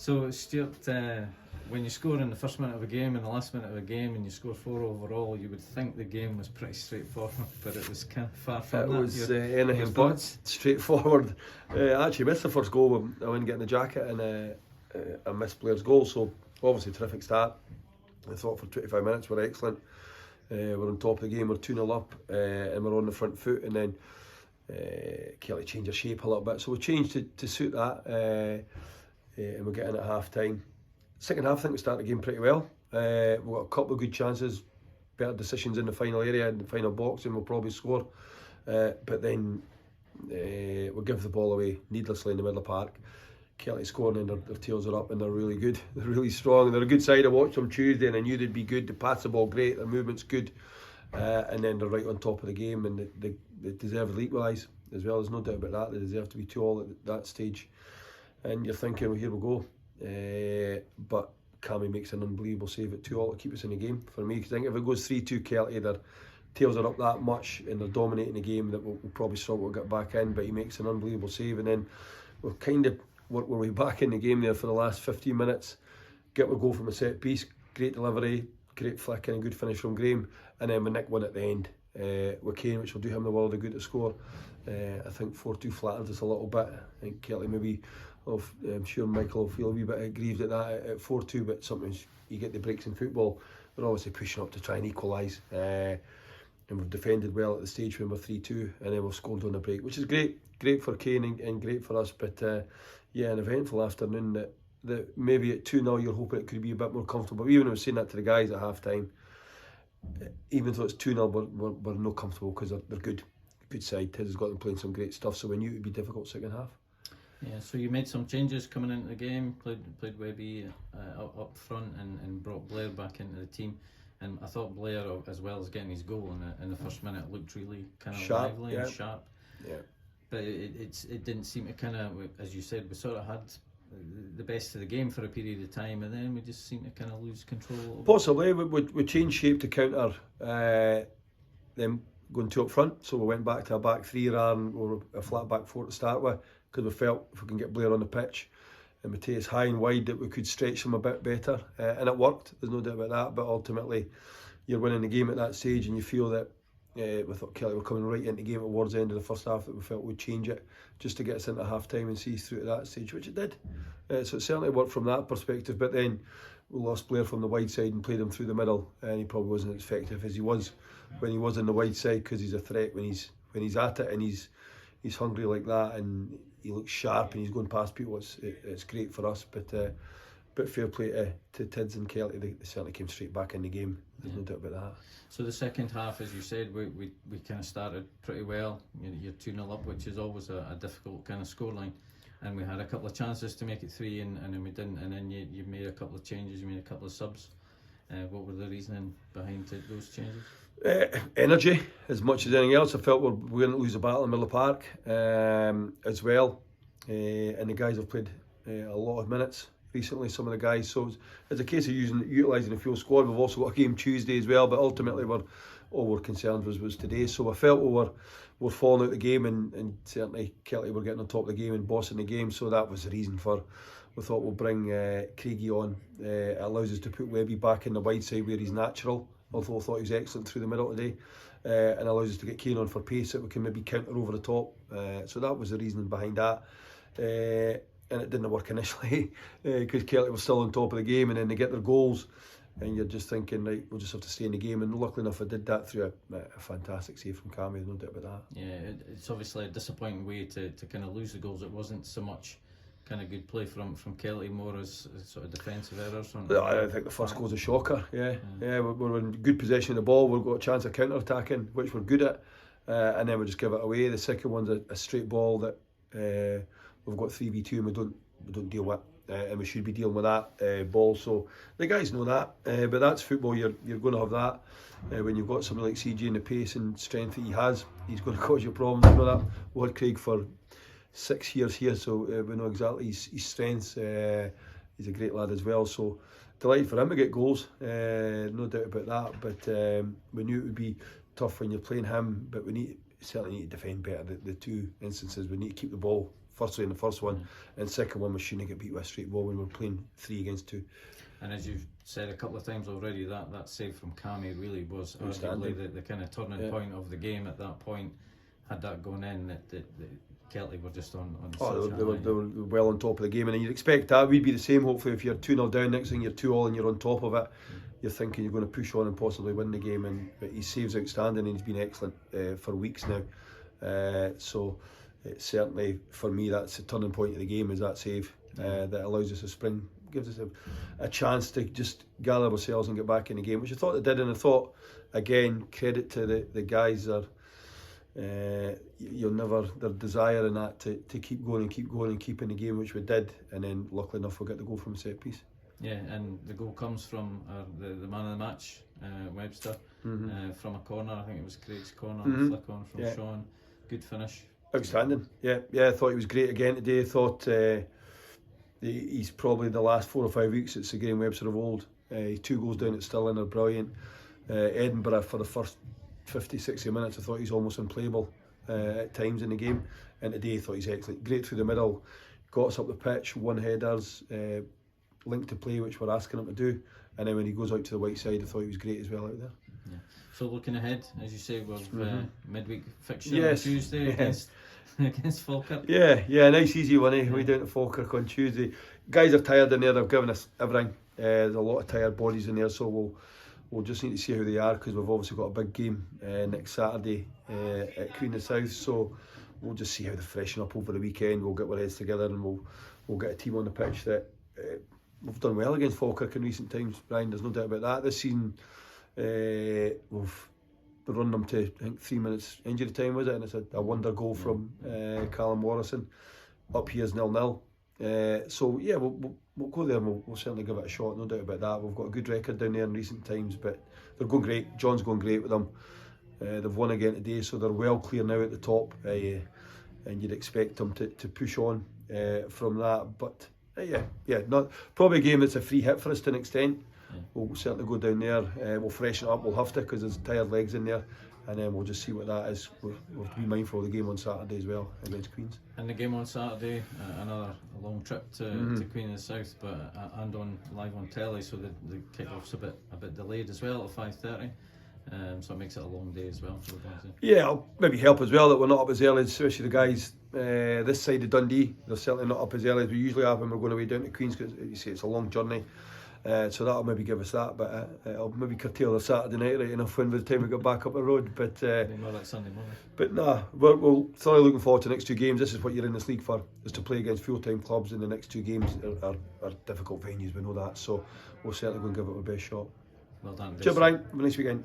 So Stuart, when you score in the first minute of a game and the last minute of a game and you score 4 overall, you would think the game was pretty straightforward, but it was kind of far from that. It was anything but straightforward. Actually missed the first goal. I went getting the jacket and I missed Blair's goal, so obviously terrific start. I thought for 25 minutes we're excellent. We're on top of the game, we're 2-0 up and we're on the front foot, and then Kelty changed their shape a little bit, so we changed to suit that, and we're getting at half time. Second half I think we started the game pretty well. We've got a couple of good chances, better decisions in the final area, in the final box, and we'll probably score, but then we'll give the ball away needlessly in the middle of the park. Kelty scoring and their tails are up and they're really good, they're really strong, they're a good side. I watched them Tuesday and I knew they'd be good. They pass the ball great, their movement's good, and then they're right on top of the game, and they deserve to equalise as well. There's no doubt about that. They deserve to be 2-2 at that stage, and you're thinking, well, here we go, but Cammy makes an unbelievable save at 2-2 to keep us in the game for me, because I think if it goes 3-2 Kelty, their tails are up that much and they're dominating the game, that we'll probably struggle to get back in, but he makes an unbelievable save, and then we're kind of worked our way back in the game there for the last 15 minutes, get a goal from a set piece, great delivery, great flick and a good finish from Graham, and then we nick one at the end with Kane, which will do him the world of good to score. I think 4-2 flattered us a little bit. I think Kelty maybe, I'm sure Michael will feel a wee bit aggrieved at that at 4-2, but sometimes you get the breaks in football. We're obviously pushing up to try and equalise, and we've defended well at the stage when we're 3-2, and then we've scored on the break, which is great for Kane and great for us, but yeah, an eventful afternoon that maybe at 2-0 you're hoping it could be a bit more comfortable. Even I was saying that to the guys at half time, even though it's 2-0, we're not comfortable because they're good side. Tiz has got them playing some great stuff, so we knew it would be difficult second half. Yeah, so you made some changes coming into the game, played Webby up front and brought Blair back into the team. And I thought Blair, as well as getting his goal in the first minute, looked really kind of sharp, lively and sharp. Yeah. But it didn't seem to kind of, as you said, we sort of had the best of the game for a period of time, and then we just seemed to kind of lose control. Possibly, we changed shape to counter them going 2 up front, so we went back to a back 3 rather than a flat back 4 to start with, because we felt if we can get Blair on the pitch and Mateus high and wide that we could stretch them a bit better, and it worked, there's no doubt about that. But ultimately you're winning the game at that stage, and you feel that we thought Kelty were coming right into the game towards the end of the first half, that we felt would change it just to get us into half time and see us through to that stage, which it did. So it certainly worked from that perspective, but then we lost Blair from the wide side and played him through the middle, and he probably wasn't as effective as he was when he was on the wide side, because he's a threat when he's at it, and he's hungry like that, and he looks sharp and he's going past people. It's great for us, but fair play to Tids and Kelty, they certainly came straight back in the game. There's no doubt about that. So the second half, as you said, we kind of started pretty well. You're 2-0 up, which is always a difficult kind of scoreline. And we had a couple of chances to make it 3, and then we didn't. And then you made a couple of changes, you made a couple of subs. What were the reasoning behind those changes? Energy, as much as anything else. I felt we're going to lose the battle in the middle of the park as well. And the guys have played a lot of minutes recently, some of the guys. So it's a case of utilising the full squad. We've also got a game Tuesday as well, but ultimately all we're concerned was today. So I felt we were falling out the game, and certainly Kelty were getting on top of the game and bossing the game. So that was the reason we thought we'll bring Craigie on. It allows us to put Webby back in the wide side where he's natural, although I thought he was excellent through the middle today, and allows us to get Kane on for pace that we can maybe counter over the top. So that was the reasoning behind that. And it didn't work initially because Kelty was still on top of the game, and then they get their goals and you're just thinking, right, we'll just have to stay in the game. And luckily enough, I did that through a fantastic save from Cammy, no doubt about that. Yeah, it's obviously a disappointing way to kind of lose the goals. It wasn't so much kind of good play from Kelty, more as sort of defensive errors. I think the first goal's a shocker. Yeah, we're in good possession of the ball. We've got a chance of counter attacking, which we're good at, and then we just give it away. The second one's a straight ball that we've got 3v2 and we don't deal with, and we should be dealing with that ball. So the guys know that, but that's football. You're going to have that when you've got somebody like CJ and the pace and strength that he has. He's going to cause you problems. You know that. We had Craig for 6 years here, so we know exactly his strengths. He's a great lad as well, so delighted for him to get goals, no doubt about that. But we knew it would be tough when you're playing him, but we certainly need to defend better. The two instances, we need to keep the ball firstly in the first one, and second one we shouldn't get beat with a straight ball when we're playing 3 against 2. And as you've said a couple of times already, that save from Cammy really was Outstanding. arguably the kind of turning point of the game at that point. Had that gone in, the Kelty were just on They were well on top of the game, and you'd expect that. We'd be the same, hopefully. If you're 2-0 down, next thing you're 2-2 and you're on top of it, you're thinking you're going to push on and possibly win the game. But his save's outstanding, and he's been excellent for weeks now. So certainly for me, that's the turning point of the game, is that save that allows us a spring, gives us a chance to just gather ourselves and get back in the game, which I thought they did. And I thought, again, credit to the guys. You'll never, their desire in that to keep going and keep in the game, which we did, and then luckily enough we got the goal from a set piece. Yeah, and the goal comes from the man of the match, Webster, from a corner. I think it was Craig's corner, flick on from Sean. Good finish. Outstanding. Yeah, I thought he was great again today. I thought he's probably the last 4 or 5 weeks it's the Graham Webster of old. 2 goals down at Stirling are brilliant. Edinburgh for the first 50-60 minutes I thought he's almost unplayable at times in the game, and today I thought he's excellent. Great through the middle, got us up the pitch, won headers, linked to play, which we're asking him to do, and then when he goes out to the white side I thought he was great as well out there. Yeah. So looking ahead, as you say, we're midweek fixture on Tuesday against Falkirk. Yeah, nice easy one, eh? Way down to Falkirk on Tuesday. Guys are tired in there, they've given us everything. There's a lot of tired bodies in there, so we'll just need to see how they are, because we've obviously got a big game next Saturday at Queen of the South, so we'll just see how they freshen up over the weekend. We'll get our heads together and we'll get a team on the pitch that we've done well against Falkirk in recent times, Brian, there's no doubt about that. This season we've run them to, I think, 3 minutes injury time, was it? And it's a wonder goal from Callum Morrison. Up here's 0-0. So yeah, we'll go there and we'll certainly give it a shot, no doubt about that. We've got a good record down there in recent times, but they're going great. John's going great with them. They've won again today, so they're well clear now at the top, and you'd expect them to push on from that. But not probably a game that's a free hit for us to an extent. We'll certainly go down there, we'll freshen it up, we'll have to, because there's tired legs in there, and then we'll just see what that is. We'll have to be mindful of the game on Saturday as well against Queens. And the game on Saturday, another long trip to Queen of the South, but and on live on telly, so the kick-off's a bit delayed as well at 5:30. So it makes it a long day as well for the boys. Yeah, it'll maybe help as well that we're not up as early, especially the guys this side of Dundee. They're certainly not up as early as we usually have when we're going away down to Queens, because you see it's a long journey. So that'll maybe give us that, but it'll maybe curtail the Saturday night right enough when by the time we get back up the road. But more like Sunday morning. But nah, we're thoroughly looking forward to the next 2 games. This is what you're in this league for, is to play against full-time clubs, and the next 2 games are difficult venues, we know that. So we'll certainly go and give it our best shot. Well done. Cheers, Brian. Have a nice weekend.